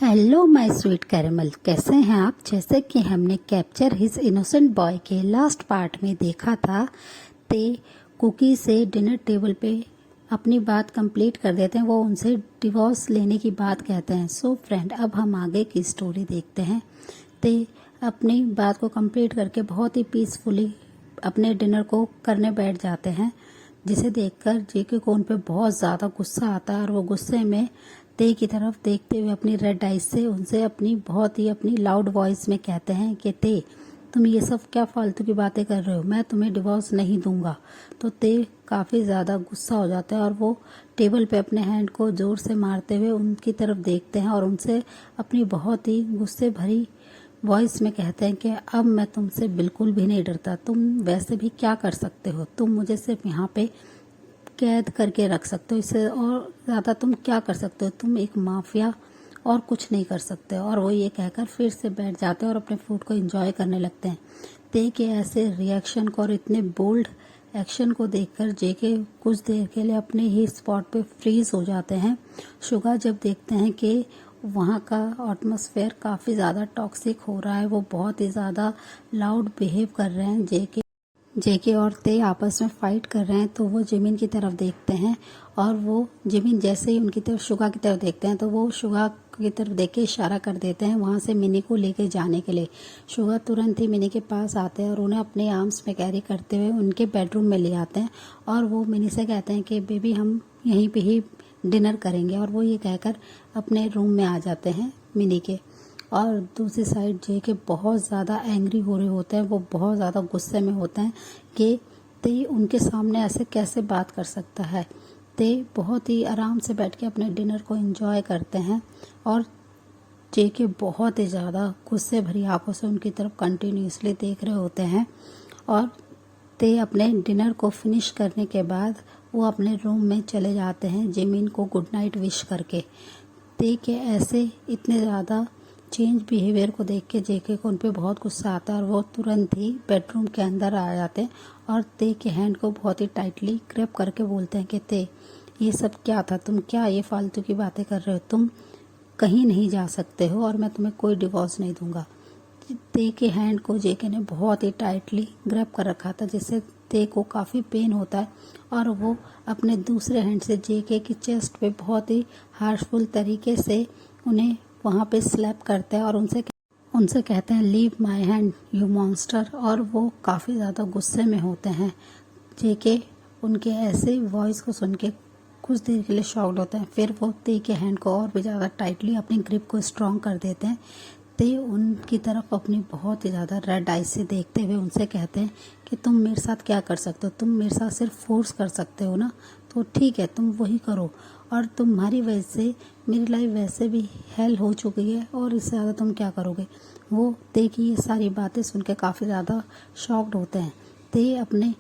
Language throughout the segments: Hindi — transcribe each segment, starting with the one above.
हेलो माय स्वीट कैरेमल, कैसे हैं आप। जैसे कि हमने कैप्चर हिज इनोसेंट बॉय के लास्ट पार्ट में देखा था, ते कुकी से डिनर टेबल पे अपनी बात कंप्लीट कर देते हैं। वो उनसे डिवोर्स लेने की बात कहते हैं। सो फ्रेंड, अब हम आगे की स्टोरी देखते हैं। ते अपनी बात को कंप्लीट करके बहुत ही पीसफुली अपने डिनर को करने बैठ जाते हैं, जिसे देखकर जेके को उन पे बहुत ज़्यादा गुस्सा आता है और वो गुस्से में ते की तरफ देखते हुए अपनी रेड आइज से उनसे अपनी लाउड वॉइस में कहते हैं कि ते, तुम ये सब क्या फालतू की बातें कर रहे हो, मैं तुम्हें डिवोर्स नहीं दूंगा। तो ते काफ़ी ज़्यादा गुस्सा हो जाता है और वो टेबल पे अपने हैंड को ज़ोर से मारते हुए उनकी तरफ देखते हैं और उनसे अपनी बहुत ही गुस्से भरी वॉइस में कहते हैं कि अब मैं तुमसे बिल्कुल भी नहीं डरता। तुम वैसे भी क्या कर सकते हो, तुम मुझे सिर्फ यहाँ पे कैद करके रख सकते हो, इससे और ज़्यादा तुम क्या कर सकते हो, तुम एक माफिया और कुछ नहीं कर सकते। और वो ये कहकर फिर से बैठ जाते हैं और अपने फूड को एंजॉय करने लगते हैं। ते के ऐसे रिएक्शन को और इतने बोल्ड एक्शन को देखकर जेके कुछ देर के लिए अपने ही स्पॉट पे फ्रीज हो जाते हैं। शुगा जब देखते हैं कि वहाँ का एटमॉस्फेयर काफ़ी ज़्यादा टॉक्सिक हो रहा है, वो बहुत ही ज़्यादा लाउड बिहेव कर रहे हैं, जेके और ते आपस में फाइट कर रहे हैं, तो वो जिमिन की तरफ देखते हैं और वो जिमिन जैसे ही उनकी तरफ शुगा की तरफ देखते हैं तो वो शुगा की तरफ देख के इशारा कर देते हैं वहाँ से मिनी को लेके जाने के लिए। शुगा तुरंत ही मिनी के पास आते हैं और उन्हें अपने आर्म्स में कैरी करते हुए उनके बेडरूम में ले आते हैं और वो मिनी से कहते हैं कि बेबी हम यहीं पे ही डिनर करेंगे, और वो ये कहकर अपने रूम में आ जाते हैं मिनी के। और दूसरी साइड जेके बहुत ज़्यादा एंग्री हो रहे होते हैं, वो बहुत ज़्यादा गुस्से में होते हैं कि ते उनके सामने ऐसे कैसे बात कर सकता है। ते बहुत ही आराम से बैठ के अपने डिनर को एंजॉय करते हैं और जेके बहुत ही ज़्यादा गुस्से भरी आंखों से उनकी तरफ कंटिन्यूसली देख रहे होते हैं। और ते अपने डिनर को फिनिश करने के बाद वो अपने रूम में चले जाते हैं जिमिन को गुड नाइट विश करके। ते के ऐसे इतने ज़्यादा चेंज बिहेवियर को देख के जेके को उन पे बहुत गुस्सा आता है और वो तुरंत ही बेडरूम के अंदर आ जाते हैं और ते के हैंड को बहुत ही टाइटली ग्रैब करके बोलते हैं कि ते, ये सब क्या था, तुम क्या ये फालतू की बातें कर रहे हो, तुम कहीं नहीं जा सकते हो और मैं तुम्हें कोई डिवोर्स नहीं दूंगा। ते के हैंड को जेके ने बहुत ही टाइटली ग्रैब कर रखा था, जिससे ते को काफ़ी पेन होता है और वो अपने दूसरे हैंड से जेके की चेस्ट पे बहुत ही हार्शफुल तरीके से उन्हें वहाँ पे स्लैप करते हैं और उनसे कहते हैं leave my hand you monster. और वो काफ़ी ज़्यादा गुस्से में होते हैं। जेके उनके ऐसे वॉइस को सुन के कुछ देर के लिए शॉक्ड होते हैं, फिर वो ते के हैंड को और भी ज़्यादा टाइटली अपनी ग्रिप को स्ट्रॉन्ग कर देते हैं। ते उनकी तरफ अपनी बहुत ही ज़्यादा रेड आइज से देखते हुए उनसे कहते हैं कि तुम मेरे साथ क्या कर सकते हो, तुम मेरे साथ सिर्फ फोर्स कर सकते हो ना, तो ठीक है तुम वही करो, और तुम्हारी वजह से मेरी लाइफ वैसे भी हेल हो चुकी है और इससे ज़्यादा तुम क्या करोगे। वो ते की ये सारी बातें सुन के काफ़ी ज़्यादा शॉक्ड होते हैं। ते अपने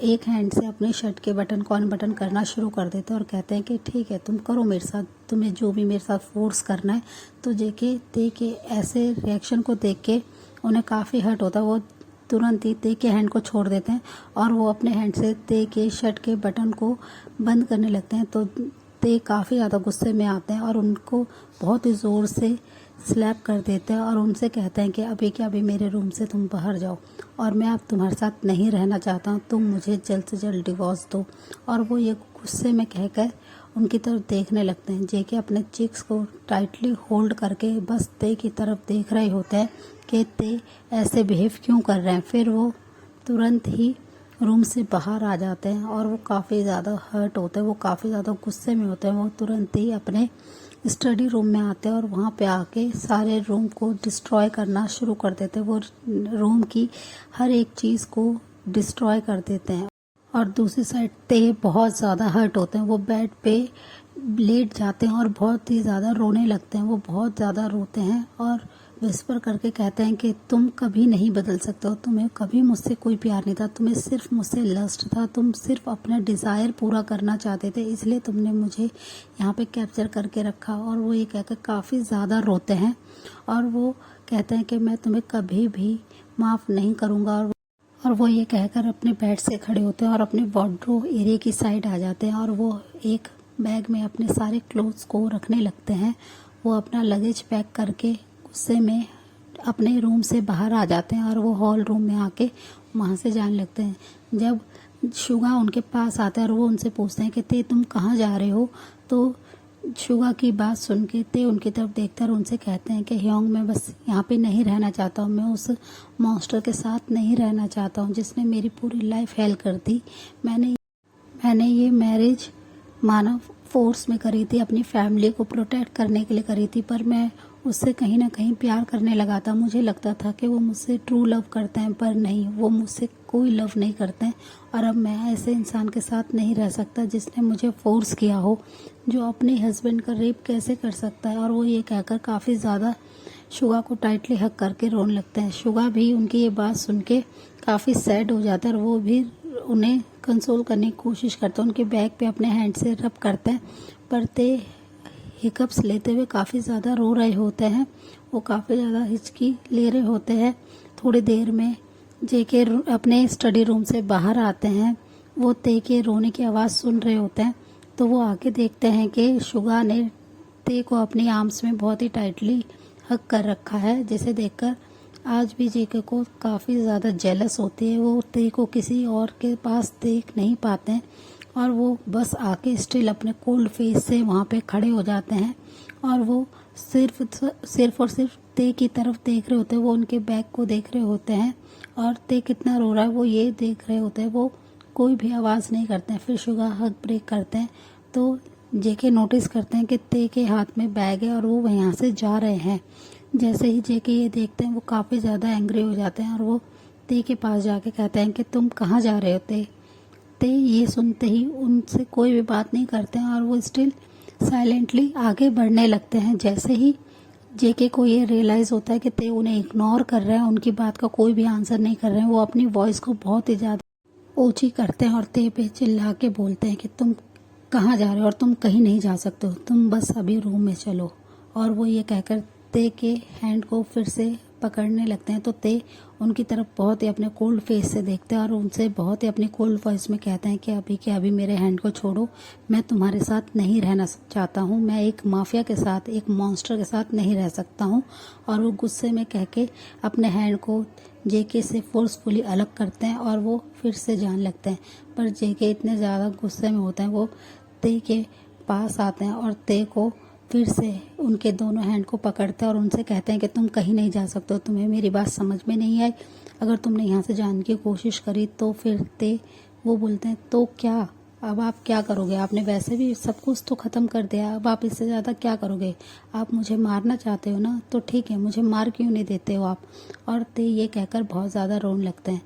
एक हैंड से अपने शर्ट के बटन को अनबटन करना शुरू कर देते हैं और कहते हैं कि ठीक है तुम करो मेरे साथ, तुम्हें जो भी मेरे साथ फोर्स करना है। तो जेके ते के ऐसे रिएक्शन को देख के उन्हें काफ़ी हर्ट होता है। वो तुरंत ही ते के हैंड को छोड़ देते हैं और वो अपने हैंड से ते के शर्ट के बटन को बंद करने लगते हैं। तो ते काफ़ी ज़्यादा गुस्से में आते हैं और उनको बहुत ही ज़ोर से स्लैप कर देते हैं और उनसे कहते हैं कि अभी क्या अभी मेरे रूम से तुम बाहर जाओ और मैं अब तुम्हारे साथ नहीं रहना चाहता हूँ, तुम मुझे जल्द से जल्द डिवोर्स दो। और वो ये गुस्से में कहकर उनकी तरफ देखने लगते हैं। जेके अपने चिक्स को टाइटली होल्ड करके बस ते की तरफ देख रहे होते हैं कि ते ऐसे बिहेव क्यों कर रहे हैं। फिर वो तुरंत ही रूम से बाहर आ जाते हैं और वो काफ़ी ज़्यादा हर्ट होते हैं, वो काफ़ी ज़्यादा गुस्से में होते हैं। वो तुरंत ही अपने स्टडी रूम में आते हैं और वहाँ पे आके सारे रूम को डिस्ट्रॉय करना शुरू कर देते हैं। वो रूम की हर एक चीज़ को डिस्ट्रॉय कर देते हैं। और दूसरी साइड ते बहुत ज़्यादा हर्ट होते हैं, वो बेड पे लेट जाते हैं और बहुत ही ज़्यादा रोने लगते हैं। वो बहुत ज़्यादा रोते हैं और विस्पर करके कहते हैं कि तुम कभी नहीं बदल सकते हो, तुम्हें कभी मुझसे कोई प्यार नहीं था, तुम्हें सिर्फ मुझसे लस्ट था, तुम सिर्फ अपना डिज़ायर पूरा करना चाहते थे, इसलिए तुमने मुझे यहाँ पे कैप्चर करके रखा। और वो ये कहकर काफ़ी ज़्यादा रोते हैं और वो कहते हैं कि मैं तुम्हें कभी भी माफ़ नहीं करूँगा। और वो ये कहकर अपने बेड से खड़े होते हैं और अपने वार्डरोब एरिया की साइड आ जाते हैं और वो एक बैग में अपने सारे क्लोथ्स को रखने लगते हैं। वो अपना लगेज पैक करके गुस्से में अपने रूम से बाहर आ जाते हैं और वो हॉल रूम में आके वहाँ से जाने लगते हैं। जब शुगा उनके पास आता है और वो उनसे पूछते हैं कि ते तुम कहाँ जा रहे हो, तो शुगा की बात सुन के ते उनकी तरफ देखते हैं और उनसे कहते हैं कि ह्योंग, मैं बस यहाँ पे नहीं रहना चाहता हूँ, मैं उस मॉन्स्टर के साथ नहीं रहना चाहता हूँ जिसने मेरी पूरी लाइफ हेल कर दी। मैंने ये मैरिज मानव फोर्स में करी थी, अपनी फैमिली को प्रोटेक्ट करने के लिए करी थी, पर मैं उससे कहीं ना कहीं प्यार करने लगा था। मुझे लगता था कि वो मुझसे ट्रू लव करते हैं, पर नहीं, वो मुझसे कोई लव नहीं करते हैं। और अब मैं ऐसे इंसान के साथ नहीं रह सकता जिसने मुझे फोर्स किया हो, जो अपने हस्बैंड का रेप कैसे कर सकता है। और वो ये कहकर काफ़ी ज़्यादा शुगा को टाइटली हक करके रोने लगते हैं। शुगा भी उनकी ये बात सुन के काफ़ी सैड हो जाता है और वो भी उन्हें कंसोल करने की कोशिश करते हैं, उनके बैक पे अपने हैंड से रब करते हैं, पर ते हिकअप्स लेते हुए काफ़ी ज़्यादा रो रहे होते हैं। वो काफ़ी ज़्यादा हिचकी ले रहे होते हैं। थोड़ी देर में जेके अपने स्टडी रूम से बाहर आते हैं। वो ते के रोने की आवाज़ सुन रहे होते हैं, तो वो आके देखते हैं कि शुगा ने ते को अपनी आर्म्स में बहुत ही टाइटली हक कर रखा है, जिसे देखकर आज भी जेके को काफ़ी ज़्यादा जेलस होती है। वो ते को किसी और के पास देख नहीं पाते हैं और वो बस आके स्टिल अपने कोल्ड फेस से वहाँ पे खड़े हो जाते हैं और वो सिर्फ और सिर्फ ते की तरफ देख रहे होते हैं। वो उनके बैग को देख रहे होते हैं और ते कितना रो रहा है वो ये देख रहे होते हैं। वो कोई भी आवाज़ नहीं करते हैं। फिर शुगा हक ब्रेक करते हैं तो जेके नोटिस करते हैं कि ते के हाथ में बैग है और वो यहाँ से जा रहे हैं। जैसे ही जेके ये देखते हैं वो काफ़ी ज़्यादा एंग्री हो जाते हैं और वो ते के पास जाके कहते हैं कि तुम कहाँ जा रहे हो ते ये सुनते ही उनसे कोई भी बात नहीं करते हैं और वो स्टिल साइलेंटली आगे बढ़ने लगते हैं। जैसे ही जेके को ये रियलाइज़ होता है कि ते उन्हें इग्नोर कर रहे हैं, उनकी बात का कोई भी आंसर नहीं कर रहे हैं, वो अपनी वॉइस को बहुत ही ज़्यादा ऊंची करते हैं और ते पे चिल्ला के बोलते हैं कि तुम कहाँ जा रहे हो और तुम कहीं नहीं जा सकते हो, तुम बस अभी रूम में चलो। और वो ये कहकर ते के हैंड को फिर से पकड़ने लगते हैं, तो ते उनकी तरफ बहुत ही अपने कोल्ड फेस से देखते हैं और उनसे बहुत ही अपनी कोल्ड वॉइस में कहते हैं कि अभी के अभी मेरे हैंड को छोड़ो, मैं तुम्हारे साथ नहीं रहना चाहता हूँ, मैं एक माफिया के साथ, एक मॉन्स्टर के साथ नहीं रह सकता हूँ। और वो गुस्से में कह के अपने हैंड को जेके से फोर्सफुली अलग करते हैं और वो फिर से जाने लगते हैं। पर जेके इतने ज़्यादा गुस्से में होते हैं, वो ते के पास आते हैं और ते को फिर से उनके दोनों हैंड को पकड़ते हैं और उनसे कहते हैं कि तुम कहीं नहीं जा सकते हो, तुम्हें मेरी बात समझ में नहीं आई, अगर तुमने यहाँ से जाने की कोशिश करी तो फिर ते वो बोलते हैं तो क्या, अब आप क्या करोगे, आपने वैसे भी सब कुछ तो ख़त्म कर दिया, अब आप इससे ज़्यादा क्या करोगे, आप मुझे मारना चाहते हो ना, तो ठीक है, मुझे मार क्यों नहीं देते हो आप। और ते ये कहकर बहुत ज़्यादा रोने लगते हैं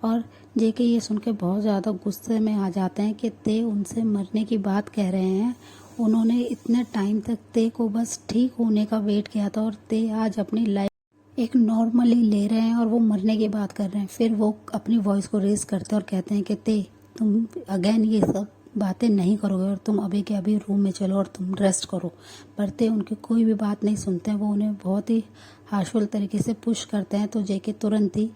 और जेके ये सुन के बहुत ज़्यादा गुस्से में आ जाते हैं कि ते उनसे मरने की बात कह रहे हैं। उन्होंने इतने टाइम तक ते को बस ठीक होने का वेट किया था और ते आज अपनी लाइफ एक नॉर्मली ले रहे हैं और वो मरने की बात कर रहे हैं। फिर वो अपनी वॉइस को रेज करते हैं और कहते हैं कि ते तुम अगेन ये सब बातें नहीं करोगे और तुम अभी के अभी रूम में चलो और तुम रेस्ट करो। पर ते उनकी कोई भी बात नहीं सुनते हैं, वो उन्हें बहुत ही हार्शफुल तरीके से पुश करते हैं। तो जेके तुरंत ही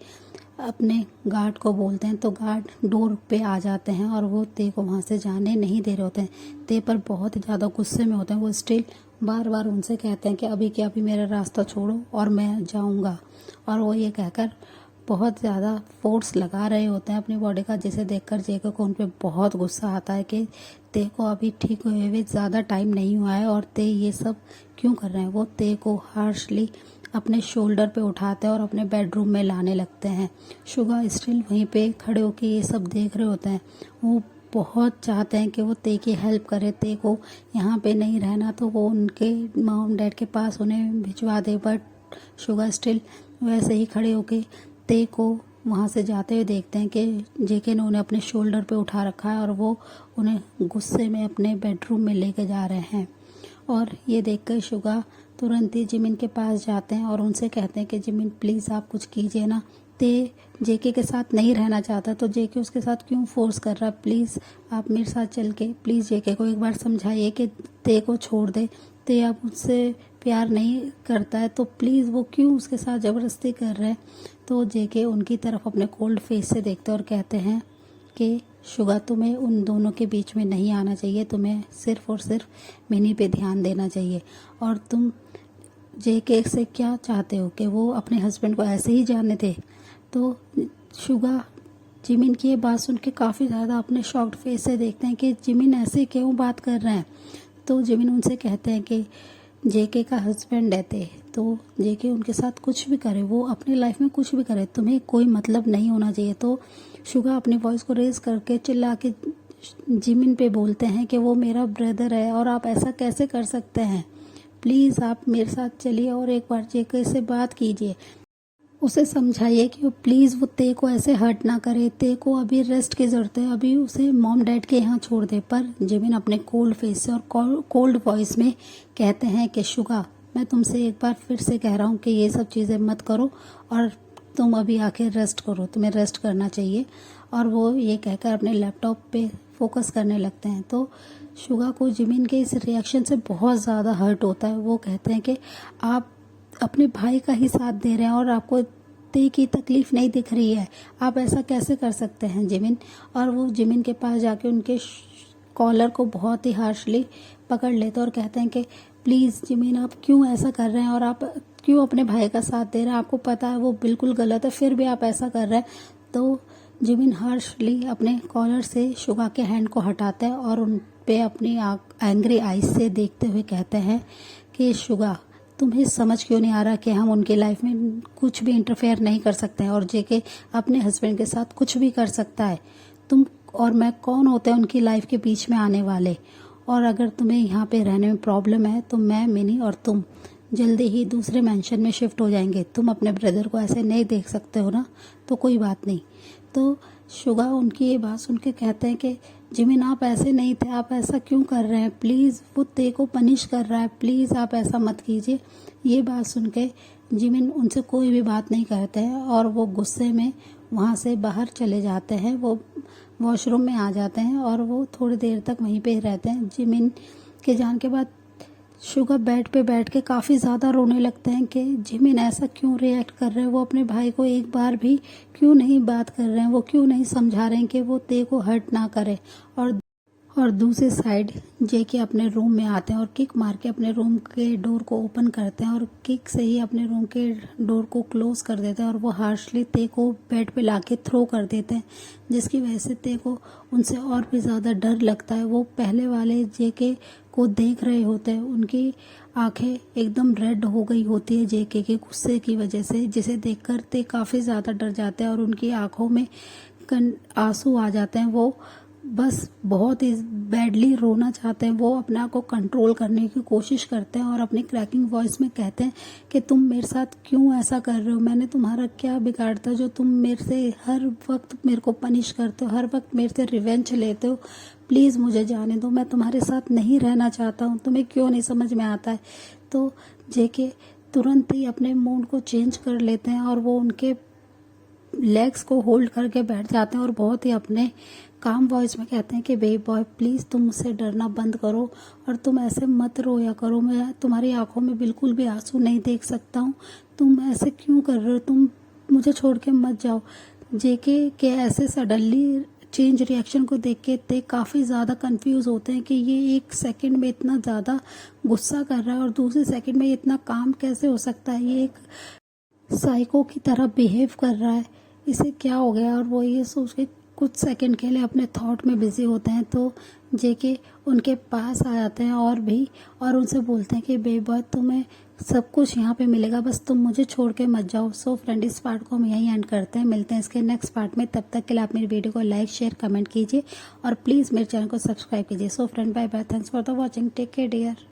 अपने गार्ड को बोलते हैं, तो गार्ड डोर पे आ जाते हैं और वो ते को वहाँ से जाने नहीं दे रहे होते हैं। ते पर बहुत ही ज़्यादा गुस्से में होते हैं, वो स्टिल बार बार उनसे कहते हैं कि अभी के अभी मेरा रास्ता छोड़ो और मैं जाऊँगा। और वो ये कहकर बहुत ज़्यादा फोर्स लगा रहे होते हैं अपनी बॉडी का, जिसे देखकर जेके को उन पर बहुत गुस्सा आता है कि ते को अभी ठीक हुए हुए ज़्यादा टाइम नहीं हुआ है और ते ये सब क्यों कर रहे हैं। वो ते को हार्शली अपने शोल्डर पे उठाते हैं और अपने बेडरूम में लाने लगते हैं। शुगा स्टिल वहीं पे खड़े होकर ये सब देख रहे होते हैं। वो बहुत चाहते हैं कि वो ते की हेल्प करे, ते को यहाँ पे नहीं रहना तो वो उनके मॉम डैड के पास उन्हें भिजवा दे, बट शुगा स्टिल वैसे ही खड़े होके ते को वहाँ से जाते हुए देखते हैं कि जेके ने उन्हें अपने शोल्डर पे उठा रखा है और वो उन्हें गुस्से में अपने बेडरूम में लेके जा रहे हैं। और ये देखकर शुगा तुरंत ही जिमिन के पास जाते हैं और उनसे कहते हैं कि जिमिन प्लीज़ आप कुछ कीजिए ना, ते जेके के साथ नहीं रहना चाहता तो जेके उसके साथ क्यों फोर्स कर रहा है, प्लीज़ आप मेरे साथ चल के प्लीज़ जेके को एक बार समझाइए कि ते को छोड़ दे, ते आप मुझसे प्यार नहीं करता है तो प्लीज़ वो क्यों उसके साथ ज़बरदस्ती कर रहे हैं। तो जेके उनकी तरफ अपने कोल्ड फेस से देखते हैं और कहते हैं कि शुगा तुम्हें उन दोनों के बीच में नहीं आना चाहिए, तुम्हें सिर्फ और सिर्फ मिनी पे ध्यान देना चाहिए और तुम जेके से क्या चाहते हो कि वो अपने हस्बैंड को ऐसे ही जाने दे। तो शुगा जिमिन की ये बात सुन के काफ़ी ज़्यादा अपने शॉक्ड फेस से देखते हैं कि जिमिन ऐसे क्यों बात कर रहे हैं। तो जिमिन उनसे कहते हैं कि जेके का हस्बैंड रहते तो जेके उनके साथ कुछ भी करे, वो अपनी लाइफ में कुछ भी करे, तुम्हें कोई मतलब नहीं होना चाहिए। तो शुगा अपनी वॉइस को रेज करके चिल्ला के जिमिन पे बोलते हैं कि वो मेरा ब्रदर है और आप ऐसा कैसे कर सकते हैं। प्लीज़ आप मेरे साथ चलिए और एक बार जेके से बात कीजिए, उसे समझाइए कि वो प्लीज़ वो ते को ऐसे हर्ट ना करे, ते को अभी रेस्ट की ज़रूरत है, अभी उसे मॉम डैड के यहाँ छोड़ दे। पर जिमिन अपने कोल्ड फेस से और कोल्ड वॉइस में कहते हैं कि शुगा, मैं तुमसे एक बार फिर से कह रहा हूँ कि ये सब चीज़ें मत करो और तुम अभी आके रेस्ट करो, तुम्हें रेस्ट करना चाहिए। और वो ये कहकर अपने लैपटॉप पे फोकस करने लगते हैं। तो शुगा को जिमिन के इस रिएक्शन से बहुत ज़्यादा हर्ट होता है। वो कहते हैं कि आप अपने भाई का ही साथ दे रहे हैं और आपको ते की तकलीफ नहीं दिख रही है, आप ऐसा कैसे कर सकते हैं जिमिन। और वो जिमिन के पास जाके उनके कॉलर को बहुत ही हार्शली पकड़ लेते और कहते हैं कि प्लीज़ जिमिन, आप क्यों ऐसा कर रहे हैं और आप क्यों अपने भाई का साथ दे रहे हैं, आपको पता है वो बिल्कुल गलत है, फिर भी आप ऐसा कर रहे हैं। तो जिमिन हार्शली अपने कॉलर से शुगा के हैंड को हटाते हैं और उन पे अपनी एंग्री आइज से देखते हुए कहते हैं कि शुगा, तुम्हें समझ क्यों नहीं आ रहा कि हम उनकी लाइफ में कुछ भी इंटरफेयर नहीं कर सकते हैं और जेके अपने हस्बैंड के साथ कुछ भी कर सकता है। तुम और मैं कौन होते हैं उनकी लाइफ के बीच में आने वाले। और अगर तुम्हें यहाँ पे रहने में प्रॉब्लम है तो मैं, मिनी और तुम जल्दी ही दूसरे मेंशन में शिफ्ट हो जाएंगे। तुम अपने ब्रदर को ऐसे नहीं देख सकते हो ना, तो कोई बात नहीं। तो शुगा उनकी ये बात सुन के कहते हैं कि जिमिन, आप ऐसे नहीं थे, आप ऐसा क्यों कर रहे हैं, प्लीज़ वो ते को पनिश कर रहा है, प्लीज़ आप ऐसा मत कीजिए। ये बात सुन के जिमिन उनसे कोई भी बात नहीं करते हैं और वो गुस्से में वहाँ से बाहर चले जाते हैं। वो वॉशरूम में आ जाते हैं और वो थोड़ी देर तक वहीं पे रहते हैं। जिमिन के जाने के बाद शुगा बेड पे बैठ के काफ़ी ज़्यादा रोने लगते हैं कि जिमिन ऐसा क्यों रिएक्ट कर रहे हैं, वो अपने भाई को एक बार भी क्यों नहीं बात कर रहे हैं, वो क्यों नहीं समझा रहे हैं कि वो ते को हर्ट ना करे। और दूसरी साइड जेके अपने रूम में आते हैं और किक मार के अपने रूम के डोर को ओपन करते हैं और किक से ही अपने रूम के डोर को क्लोज कर देते हैं और वो हार्शली ते को बेड पे लाके थ्रो कर देते हैं, जिसकी वजह से ते को उनसे और भी ज़्यादा डर लगता है। वो पहले वाले जेके को देख रहे होते हैं, उनकी आंखें एकदम रेड हो गई होती है जेके के गुस्से की वजह से, जिसे देखकर ते काफ़ी ज़्यादा डर जाते हैं और उनकी आंखों में आंसू आ जाते हैं। वो बस बहुत ही बैडली रोना चाहते हैं। वो अपने आप को कंट्रोल करने की कोशिश करते हैं और अपने क्रैकिंग वॉइस में कहते हैं कि तुम मेरे साथ क्यों ऐसा कर रहे हो, मैंने तुम्हारा क्या बिगाड़ता जो तुम मेरे से हर वक्त मेरे को पनिश करते हो, हर वक्त मेरे से रिवेंज लेते हो। प्लीज़ मुझे जाने दो, मैं तुम्हारे साथ नहीं रहना चाहता हूँ, तुम्हें क्यों नहीं समझ में आता है। तो जेके तुरंत ही अपने मूड को चेंज कर लेते हैं और वो उनके लेग्स को होल्ड करके बैठ जाते हैं और बहुत ही अपने काम वॉइस में कहते हैं कि बेबी बॉय, प्लीज़ तुम मुझसे डरना बंद करो और तुम ऐसे मत रोया करो, मैं तुम्हारी आंखों में बिल्कुल भी आंसू नहीं देख सकता हूँ, तुम ऐसे क्यों कर रहे हो, तुम मुझे छोड़ के मत जाओ। जेके के ऐसे सडनली चेंज रिएक्शन को देख के ते काफ़ी ज़्यादा कंफ्यूज होते हैं कि ये एक सेकंड में इतना ज़्यादा गुस्सा कर रहा है और दूसरे सेकंड में इतना काम कैसे हो सकता है, ये एक साइको की तरह बिहेव कर रहा है, इसे क्या हो गया। और वो ये सोच के कुछ सेकंड के लिए अपने थॉट में बिजी होते हैं। तो जेके उनके पास आ जाते हैं और उनसे बोलते हैं कि बेबी बॉय, तुम्हें सब कुछ यहाँ पे मिलेगा, बस तुम मुझे छोड़ के मत जाओ। सो फ्रेंड, इस पार्ट को हम यहीं एंड करते हैं, मिलते हैं इसके नेक्स्ट पार्ट में। तब तक के लिए आप मेरी वीडियो को लाइक शेयर कमेंट कीजिए और प्लीज़ मेरे चैनल को सब्सक्राइब कीजिए। So friend, bye bye, thanks for the watching, take care dear.